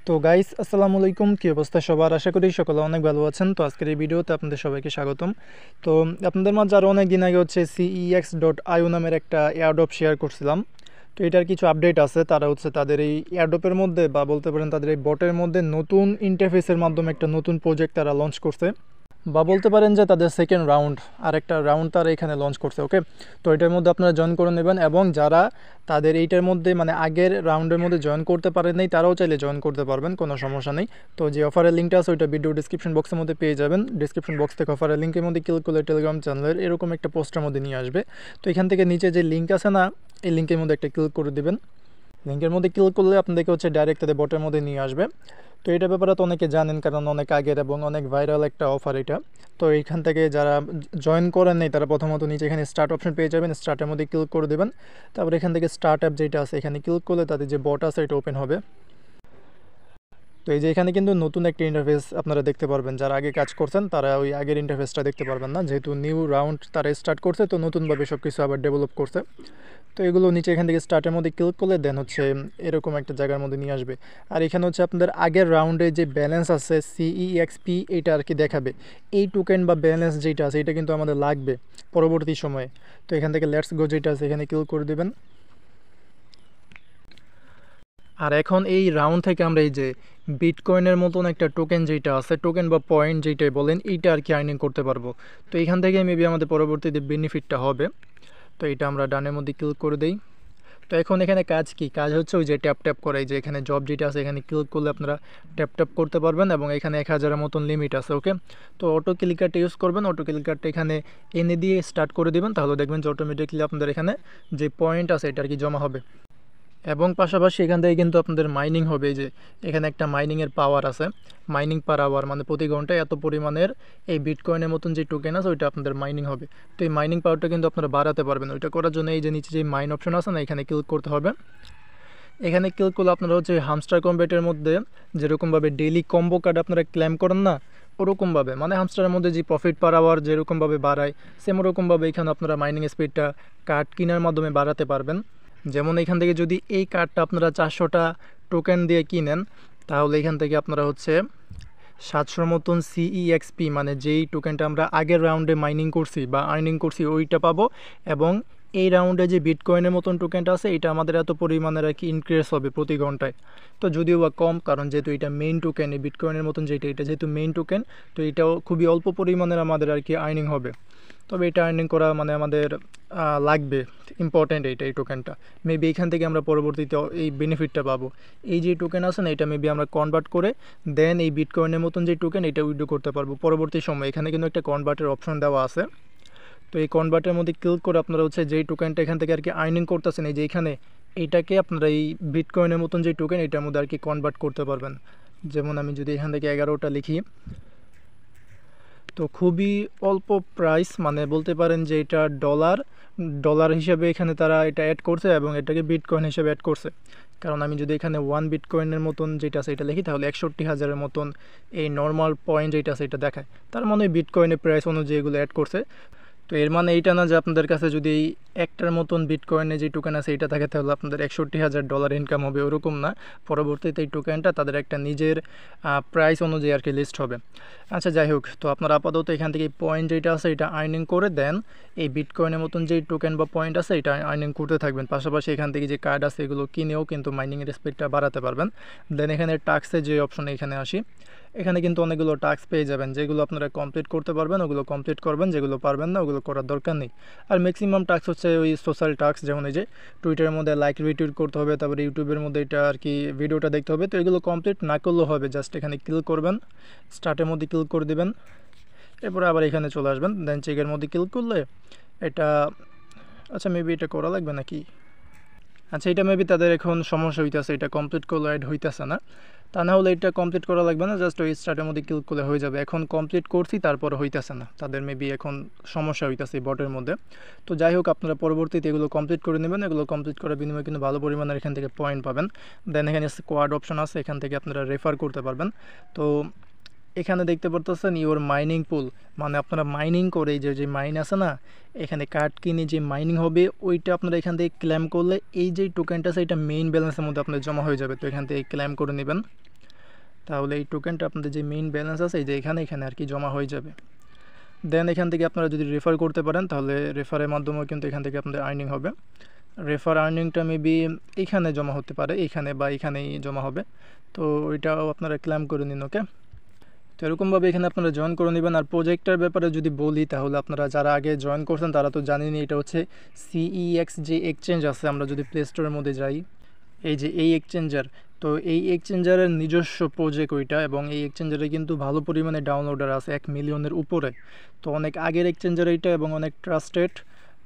তো গাইস আসসালামু আলাইকুম, কি অবস্থা সবার? আশা করি সকলে অনেক ভালো আছেন। তো আজকের এই ভিডিওতে আপনাদের সবাইকে স্বাগতম। তো আপনাদের মাঝে আরও অনেক দিন আগে CEX.io নামের একটা এয়ারড্রপ শেয়ার করছিলাম। তো এটার কিছু আপডেট আছে। তারা তাদের এই এয়ারড্রপের মধ্যে বা বলতে পারেন তাদের এই বটের মধ্যে নতুন ইন্টারফেসের মাধ্যমে একটা নতুন প্রজেক্ট তারা লঞ্চ করছে, বা বলতে পারেন যে তাদের সেকেন্ড রাউন্ড আর একটা রাউন্ড তারা এখানে লঞ্চ করছে। ওকে, তো এটার মধ্যে আপনারা জয়েন করে নেবেন, এবং যারা তাদের এইটার মধ্যে মানে আগের রাউন্ডের মধ্যে জয়েন করতে পারেন নাই তারাও চাইলে জয়েন করতে পারবেন, কোনো সমস্যা নেই। তো যে অফারের লিঙ্কটা আছে ওইটা ভিডিও ডিসক্রিপশন বক্সের মধ্যে পেয়ে যাবেন। ডিসক্রিপশন বক্স থেকে অফারের লিঙ্কের মধ্যে ক্লিক করলে টেলিগ্রাম চ্যানেলের এরকম একটা পোস্টের মধ্যে নিয়ে আসবে। তো এখান থেকে নিচে যে লিঙ্ক আছে না, এই লিঙ্কের মধ্যে একটা ক্লিক করে দেবেন। লিঙ্কের মধ্যে ক্লিক করলে আপনাদেরকে ডাইরেক্ট তাদের বটের মধ্যে নিয়ে আসবে। তো এটা ব্যাপারে তো অনেকে জানেন, কারণ অনেক আগের এবং অনেক ভাইরাল একটা অফার এটা। তো এইখান থেকে যারা জয়েন করেন নাই তারা প্রথমত নিচে এখানে স্টার্ট অপশন পেয়ে যাবেন, স্টার্টের মধ্যে ক্লিক করে দেবেন। তারপর এখান থেকে স্টার্ট অ্যাপ যেটা আছে এখানে ক্লিক করলে তাদের যে বট আছে এটা ওপেন হবে। তো এই যে এখানে কিন্তু নতুন একটা ইন্টারফেস আপনারা দেখতে পারবেন। যারা আগে কাজ করছেন তারা ওই আগের ইন্টারফেসটা দেখতে পারবেন না, যেহেতু নিউ রাউন্ড তারা স্টার্ট করছে, তো নতুনভাবে সব কিছু আবার ডেভেলপ করছে। তো এগুলো নিচে এখান থেকে স্টার্টের মধ্যে ক্লিক করলে দেন এরকম একটা জায়গার মধ্যে নিয়ে আসবে। আর এখানে আপনাদের আগের রাউন্ডে যে ব্যালেন্স আছে CEXP, এটা আর কি দেখাবে। এই টোকেন বা ব্যালেন্স যেটা আছে এটা কিন্তু আমাদের লাগবে পরবর্তী সময়ে। তো এখান থেকে লেটস গো যেটা আছে এখানে ক্লিক করে দেবেন। আর এখন এই রাউন্ড থেকে আমরা এই যে বিটকয়েনের মতন একটা টোকেন যেটা আছে, টোকেন বা পয়েন্ট যেটাই বলেন, এইটা আর কি আর্নিং করতে পারবো। তো এখান থেকে মেবি আমাদের পরবর্তীতে বেনিফিটটা হবে। তো এটা আমরা ডানের মধ্যে ক্লিক করে দিই। তো এখন এখানে কাজ কি? কাজ হচ্ছে ওই যে ট্যাপ ট্যাপ করাই, যে এখানে জব যেটা আছে এখানে ক্লিক করলে আপনারা ট্যাপ ট্যাপ করতে পারবেন, এবং এখানে 1000-এর মতন লিমিট আছে। ওকে, তো অটো ক্লিকারটা ইউজ করবেন। অটো ক্লিকারটা এখানে এনে দিয়ে স্টার্ট করে দেবেন, তাহলে দেখবেন যে অটোমেটিকলি আপনাদের এখানে যে পয়েন্ট আছে এটা আর কি জমা হবে। এবং পাশাপাশি এখান থেকে কিন্তু আপনাদের মাইনিং হবে। যে এখানে একটা মাইনিংয়ের পাওয়ার আছে, মাইনিং পার আওয়ার, মানে প্রতি ঘন্টায় এত পরিমাণের এই বিটকয়েনের মতন যে টোকেন আছে ওইটা আপনাদের মাইনিং হবে। তো এই মাইনিং পাওয়ারটা কিন্তু আপনারা বাড়াতে পারবেন। ওইটা করার জন্য এই যে নিচে যে মাইন অপশন আছে না, এখানে ক্লিক করতে হবে। এখানে ক্লিক করলে আপনারা হামস্টার কম্বেটের মধ্যে যেরকমভাবে ডেইলি কম্বো কার্ড আপনারা ক্লেম করেন না, ওরকমভাবে মানে হামস্টারের মধ্যে যে প্রফিট পার আওয়ার যেরকমভাবে বাড়ায়, সেম ওরকমভাবে এখানে আপনারা মাইনিং স্পিডটা কার্ড কেনার মাধ্যমে বাড়াতে পারবেন। যেমন এখান থেকে যদি এই কার্ডটা আপনারা 400টা টোকেন দিয়ে কিনেন, তাহলে এখান থেকে আপনারা 700 মতন CEXP, মানে যেই টোকেনটা আমরা আগের রাউন্ডে মাইনিং করছি বা আর্নিং করছি ওইটা পাবো। এবং এই রাউন্ডে যে বিটকয়েনের মতন টোকেনটা আছে এটা আমাদের এত পরিমাণের আর কি ইনক্রিজ হবে প্রতি ঘন্টায়। তো যদিও বা কম, কারণ যেহেতু এটা মেইন টোকেন, এই বিটকয়েনের মতন যেটা এটা যেহেতু মেইন টোকেন, তো এটাও খুবই অল্প পরিমাণের আমাদের আর কি আর্নিং হবে। তবে এটা আর্নিং করা মানে আমাদের লাগবে, ইম্পর্ট্যান্ট এই টোকেনটা। মেবি এখান থেকে আমরা পরবর্তীতে এই বেনিফিটটা পাবো। এই যে টোকেন আছে না, এটা মেবি আমরা কনভার্ট করে দেন এই বিটকয়েনের মতন যে টোকেন এটা উইথড্র করতে পারবো পরবর্তী সময়। এখানে কিন্তু একটা কনভার্টের অপশন দেওয়া আছে। তো এই কনভার্টের মধ্যে ক্লিক করে আপনারা যেই টোকেনটা এখান থেকে আর কি আর্নিং করতেছেন, এই যে এখানে এইটাকে আপনারা এই বিটকয়েনের মতন যে টোকেন এটার মধ্যে আর কি কনভার্ট করতে পারবেন। যেমন আমি যদি এখান থেকে 11টা লিখি, তো খুবই অল্প প্রাইস, মানে বলতে পারেন যে এটা ডলার হিসেবে এখানে তারা এটা অ্যাড করছে, এবং এটাকে বিটকয়েন হিসেবে অ্যাড করছে। কারণ আমি যদি এখানে 1 বিটকয়েনের মতন যেটা আছে এটা লিখি, তাহলে 61,000-এর মতন এই নর্মাল পয়েন্ট যেটা আছে এটা দেখায়। তার মানে বিটকয়েনের প্রাইস অনুযায়ী এগুলো অ্যাড করছে। তো এর মানে এইটা না যে আপনাদের কাছে যদি এই একটার মতন বিটকয়েনে যে টোকেন আছে এটা থাকে তাহলে আপনাদের $61,000 ইনকাম হবে, ওরকম না। পরবর্তীতে এই টোকেনটা তাদের একটা নিজের প্রাইস অনুযায়ী আর কি লিস্ট হবে। আচ্ছা, যাই হোক, তো আপনারা আপাতত এখান থেকে পয়েন্ট যেটা আছে এটা আর্নিং করে দেন, এই বিটকয়েনের মতন যেই টোকেন বা পয়েন্ট আছে এটা আর্নিং করতে থাকবেন। পাশাপাশি এখান থেকে যে কার্ড আছে এগুলো কিনেও কিন্তু মাইনিংয়ের স্পিডটা বাড়াতে পারবেন। দেন এখানে টাস্কের যে অপশনে এখানে আসি, এখানে কিন্তু অনেকগুলো টাস্ক পেয়ে যাবেন, যেগুলো আপনারা কমপ্লিট করতে পারবেন ওগুলো কমপ্লিট করবেন, যেগুলো পারবেন না ওগুলো করার দরকার নেই। আর ম্যাক্সিমাম টাস্ক ওই সোশ্যাল টাস্ক, যেমন এই যে টুইটারের মধ্যে লাইক রিটুইট করতে হবে, তারপরে ইউটিউবের মধ্যে এটা আর কি ভিডিওটা দেখতে হবে। তো এগুলো কমপ্লিট না করলেও হবে, জাস্ট এখানে ক্লিক করবেন, স্টার্টের মধ্যে ক্লিক করে দেবেন, এরপরে আবার এখানে চলে আসবেন, দেন চেকের মধ্যে ক্লিক করলে এটা, আচ্ছা মেবি এটা করা লাগবে নাকি? আচ্ছা, এটা মেবি তাদের এখন সমস্যা হইতেছে, এটা কমপ্লিট করলে অ্যাড হইতেছে না। তা না হলে এটা কমপ্লিট করা লাগবে না, জাস্ট ওই স্টার্টের মধ্যে ক্লিক করলে হয়ে যাবে। এখন কমপ্লিট করছি তারপরে হইতেছে না, তাদের মেবি এখন সমস্যা হইতেছে বটের মধ্যে। তো যাই হোক, আপনারা পরবর্তীতে এগুলো কমপ্লিট করে নেবেন। এগুলো কমপ্লিট করার বিনিময়ে কিন্তু ভালো পরিমাণের এখান থেকে পয়েন্ট পাবেন। দেন এখানে কোয়াড অপশন আছে, এখান থেকে আপনারা রেফার করতে পারবেন। তো এখানে দেখতে পারতেছেন ইওর মাইনিং পুল, মানে আপনারা মাইনিং করে যে মাইন আছে না, এখানে কার্ড কিনে যে মাইনিং হবে ওইটা আপনারা এখান থেকে ক্লেম করলে এই যে টোকেনটা আছে এটা মেইন ব্যালেন্সের মধ্যে আপনার জমা হয়ে যাবে। তো এখান থেকে ক্লেম করে নেবেন। তাহলে এই টোকেনটা আপনাদের যে মেইন ব্যালেন্স আছে এই যে এখানে আর কি জমা হয়ে যাবে। দেন এখান থেকে আপনারা যদি রেফার করতে পারেন তাহলে রেফারের মাধ্যমেও কিন্তু এখান থেকে আপনাদের আর্নিং হবে। রেফার আর্নিংটা মেবি এইখানে জমা হতে পারে, এইখানে বা এইখানেই জমা হবে, তো ওইটাও আপনারা ক্লেম করে নিন। ওকে, তো এরকমভাবে এখানে আপনারা জয়েন করে নেবেন। আর প্রজেক্টটার ব্যাপারে যদি বলি তাহলে আপনারা যারা আগে জয়েন করছেন তারা তো জানেনই, এটা হচ্ছে সিইএক্স যে এক্সচেঞ্জ আছে, আমরা যদি প্লে স্টোরের মধ্যে যাই, এই যে এই এক্সচেঞ্জার, তো এই এক্সচেঞ্জারের নিজস্ব প্রজেক্ট ওইটা, এবং এই এক্সচেঞ্জারে কিন্তু ভালো পরিমাণে ডাউনলোডার আছে 1 মিলিয়নের উপরে। তো অনেক আগের এক্সচেঞ্জার এইটা এবং অনেক ট্রাস্টেড,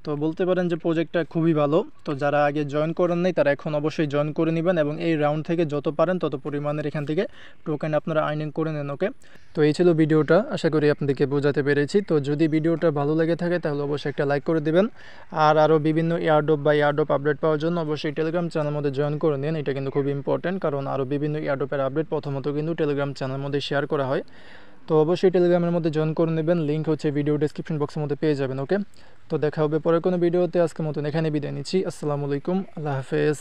তো বলতে পারেন যে প্রজেক্টটা খুবই ভালো। তো যারা আগে জয়েন করেন নাই তারা এখন অবশ্যই জয়েন করে নেবেন, এবং এই রাউন্ড থেকে যত পারেন তত পরিমাণের এখান থেকে টোকেন আপনারা আর্নিং করে নেন। ওকে, তো এই ছিল ভিডিওটা, আশা করি আপনাদেরকে বোঝাতে পেরেছি। তো যদি ভিডিওটা ভালো লেগে থাকে তাহলে অবশ্যই একটা লাইক করে দেবেন, আর আরও বিভিন্ন এয়ারড্রপ বা এয়ারড্রপ আপডেট পাওয়ার জন্য অবশ্যই টেলিগ্রাম চ্যানেলের মধ্যে জয়েন করে নিন। এটা কিন্তু খুব ইম্পর্টেন্ট, কারণ আরও বিভিন্ন এয়ারড্রপের আপডেট প্রথমত কিন্তু টেলিগ্রাম চ্যানেলের মধ্যে শেয়ার করা হয়। তো অবশ্যই টেলিগ্রামের মধ্যে জয়েন করে নেবেন, লিঙ্ক হচ্ছে ভিডিও ডেসক্রিপশন বক্সের মধ্যে পেয়ে যাবেন। ওকে, তো দেখা হবে পরের কোনো ভিডিওতে। আজকের মতন এখানে বিদায় নিচ্ছি। আসসালামু আলাইকুম, আল্লাহ হাফেজ।